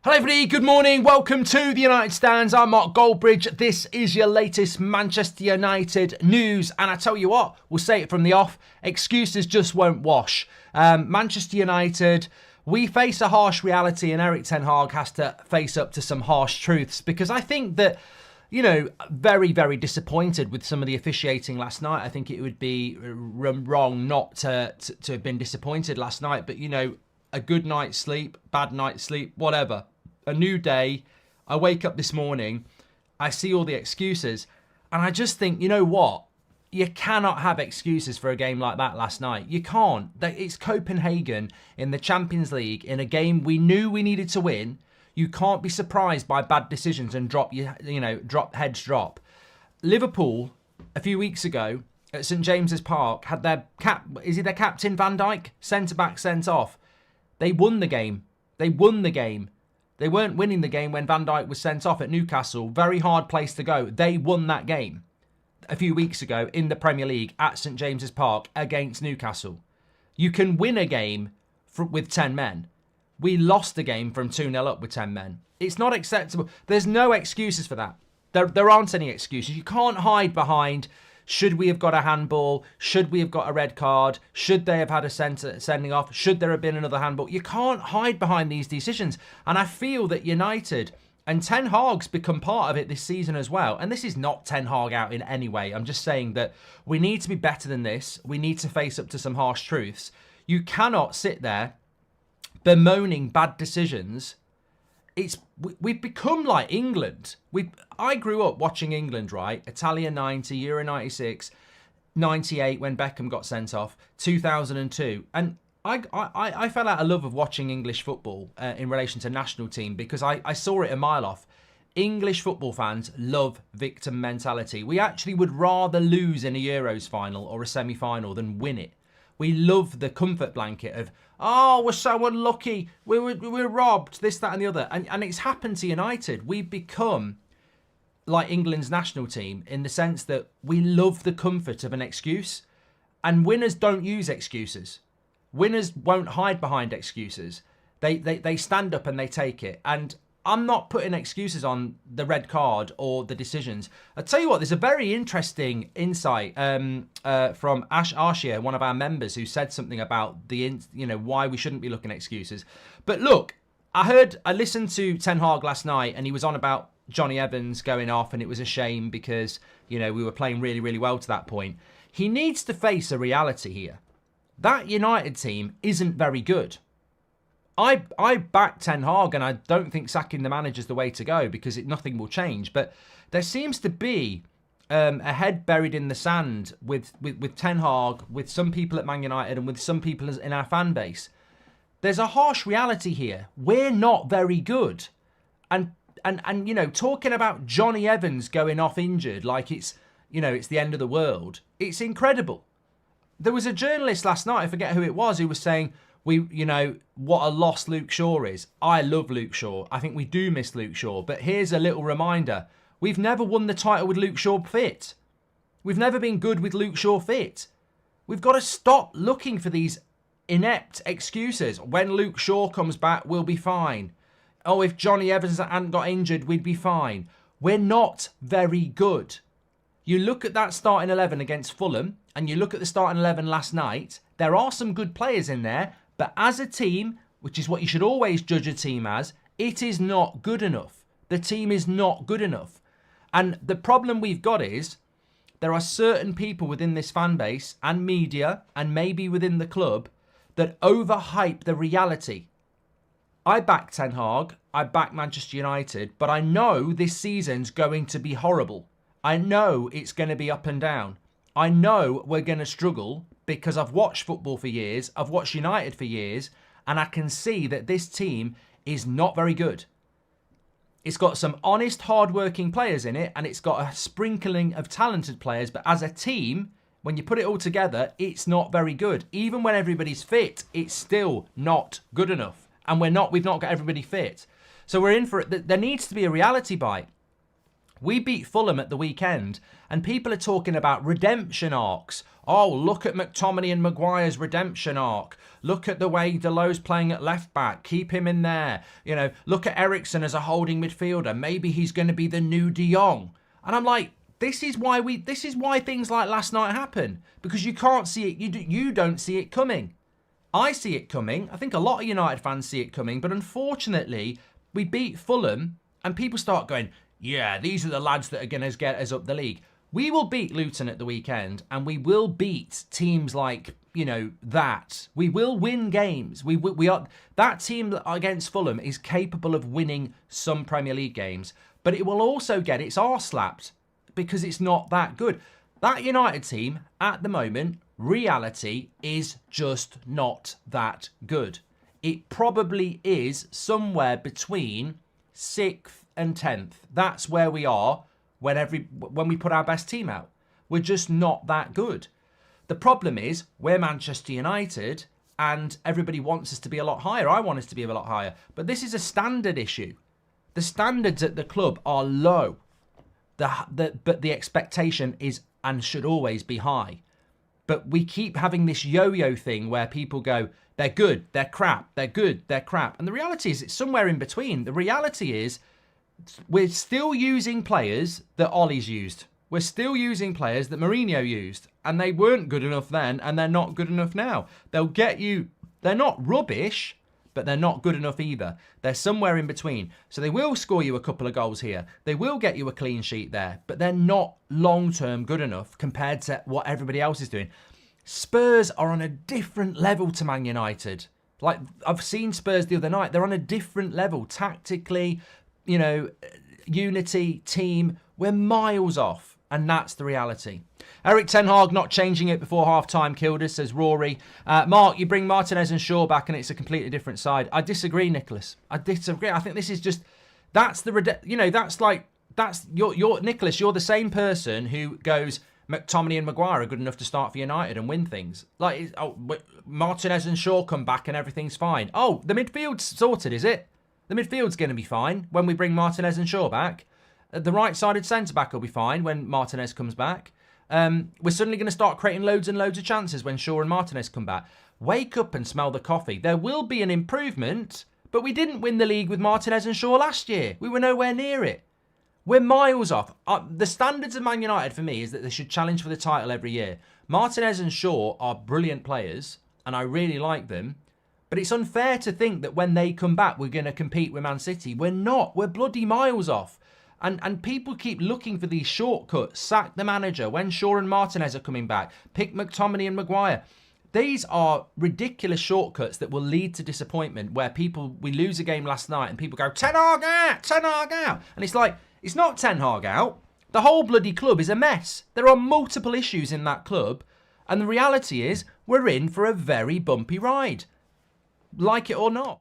Hello everybody, good morning, welcome to the United Stands. I'm Mark Goldbridge. This is your latest Manchester United news, and I tell you what, we'll say it from the off, excuses just won't wash. Manchester United, we face a harsh reality, and Erik Ten Hag has to face up to some harsh truths, because I think that, you know, very, very disappointed with some of the officiating last night. I think it would be wrong not to have been disappointed last night, but, you know, a good night's sleep, bad night's sleep, whatever. A new day, I wake up this morning, I see all the excuses, and I just think, you know what? You cannot have excuses for a game like that last night. You can't. It's Copenhagen in the Champions League, in a game we knew we needed to win. You can't be surprised by bad decisions and drop. Liverpool, a few weeks ago, at St James's Park, had their captain Van Dijk, centre-back, sent off. They won the game. They weren't winning the game when Van Dijk was sent off at Newcastle. Very hard place to go. They won that game a few weeks ago in the Premier League at St James's Park against Newcastle. You can win a game with 10 men. We lost the game from 2-0 up with 10 men. It's not acceptable. There's no excuses for that. There aren't any excuses. You can't hide behind, should we have got a handball? Should we have got a red card? Should they have had a sending off? Should there have been another handball? You can't hide behind these decisions. And I feel that United, and Ten Hag's become part of it this season as well. And this is not Ten Hag out in any way. I'm just saying that we need to be better than this. We need to face up to some harsh truths. You cannot sit there bemoaning bad decisions. We've become like England. I grew up watching England, right? Italia 90, Euro 96, 98 when Beckham got sent off, 2002. And I fell out of love of watching English football in relation to national team, because I saw it a mile off. English football fans love victim mentality. We actually would rather lose in a Euros final or a semi-final than win it. We love the comfort blanket of, oh, we're so unlucky, we're robbed, this, that and the other. And it's happened to United. We've become like England's national team in the sense that we love the comfort of an excuse. And winners don't use excuses. Winners won't hide behind excuses. They stand up and they take it. And I'm not putting excuses on the red card or the decisions. I'll tell you what, there's a very interesting insight from Ashia, one of our members, who said something about why we shouldn't be looking at excuses. But look, I listened to Ten Hag last night, and he was on about Johnny Evans going off, and it was a shame because, you know, we were playing really, really well to that point. He needs to face a reality here. That United team isn't very good. I back Ten Hag, and I don't think sacking the manager is the way to go, because nothing will change. But there seems to be a head buried in the sand with Ten Hag, with some people at Man United and with some people in our fan base. There's a harsh reality here. We're not very good. And you know, talking about Johnny Evans going off injured like it's the end of the world, it's incredible. There was a journalist last night, I forget who it was, who was saying, what a loss Luke Shaw is. I love Luke Shaw. I think we do miss Luke Shaw. But here's a little reminder. We've never won the title with Luke Shaw fit. We've never been good with Luke Shaw fit. We've got to stop looking for these inept excuses. When Luke Shaw comes back, we'll be fine. Oh, if Johnny Evans hadn't got injured, we'd be fine. We're not very good. You look at that starting 11 against Fulham, and you look at the starting 11 last night. There are some good players in there. But as a team, which is what you should always judge a team as, it is not good enough. The team is not good enough. And the problem we've got is there are certain people within this fan base and media and maybe within the club that overhype the reality. I back Ten Hag, I back Manchester United, but I know this season's going to be horrible. I know it's going to be up and down. I know we're going to struggle, because I've watched football for years, I've watched United for years, and I can see that this team is not very good. It's got some honest, hard-working players in it, and it's got a sprinkling of talented players, but as a team, when you put it all together, it's not very good. Even when everybody's fit, it's still not good enough. And we've not got everybody fit. So we're in for it. There needs to be a reality bite. We beat Fulham at the weekend, and people are talking about redemption arcs. Oh, look at McTominay and Maguire's redemption arc. Look at the way Deleu's playing at left back. Keep him in there. You know, look at Eriksen as a holding midfielder. Maybe he's going to be the new De Jong. And I'm like, this is why things like last night happen, because you can't see it. You don't see it coming. I see it coming. I think a lot of United fans see it coming, but unfortunately, we beat Fulham, and people start going, yeah, these are the lads that are going to get us up the league. We will beat Luton at the weekend, and we will beat teams like, you know, that. We will win games. We are that team against Fulham is capable of winning some Premier League games, but it will also get its arse slapped because it's not that good. That United team at the moment, reality is just not that good. It probably is somewhere between 6th and 10th. That's where we are when we put our best team out. We're just not that good. The problem is we're Manchester United and everybody wants us to be a lot higher. I want us to be a lot higher. But this is a standard issue. The standards at the club are low. But the expectation is and should always be high. But we keep having this yo-yo thing where people go, they're good, they're crap, they're good, they're crap. And the reality is it's somewhere in between. The reality is we're still using players that Ollie's used. We're still using players that Mourinho used. And they weren't good enough then, and they're not good enough now. They'll get you, they're not rubbish, but they're not good enough either. They're somewhere in between. So they will score you a couple of goals here. They will get you a clean sheet there, but they're not long-term good enough compared to what everybody else is doing. Spurs are on a different level to Man United. Like, I've seen Spurs the other night. They're on a different level. Tactically, you know, unity, team, we're miles off. And that's the reality. Erik Ten Hag not changing it before half-time killed us, says Rory. Mark, you bring Martinez and Shaw back and it's a completely different side. I disagree, Nicholas. I disagree. I think this is just, that's your Nicholas, you're the same person who goes, McTominay and Maguire are good enough to start for United and win things. Like, oh, Martinez and Shaw come back and everything's fine. Oh, the midfield's sorted, is it? The midfield's going to be fine when we bring Martinez and Shaw back. The right-sided centre-back will be fine when Martinez comes back. We're suddenly going to start creating loads and loads of chances when Shaw and Martinez come back. Wake up and smell the coffee. There will be an improvement, but we didn't win the league with Martinez and Shaw last year. We were nowhere near it. We're miles off. The standards of Man United for me is that they should challenge for the title every year. Martinez and Shaw are brilliant players, and I really like them. But it's unfair to think that when they come back, we're going to compete with Man City. We're not. We're bloody miles off. And people keep looking for these shortcuts. Sack the manager when Shaw and Martinez are coming back. Pick McTominay and Maguire. These are ridiculous shortcuts that will lead to disappointment where we lose a game last night and people go, Ten Hag out, Ten Hag out. And it's like, it's not Ten Hag out. The whole bloody club is a mess. There are multiple issues in that club. And the reality is we're in for a very bumpy ride. Like it or not.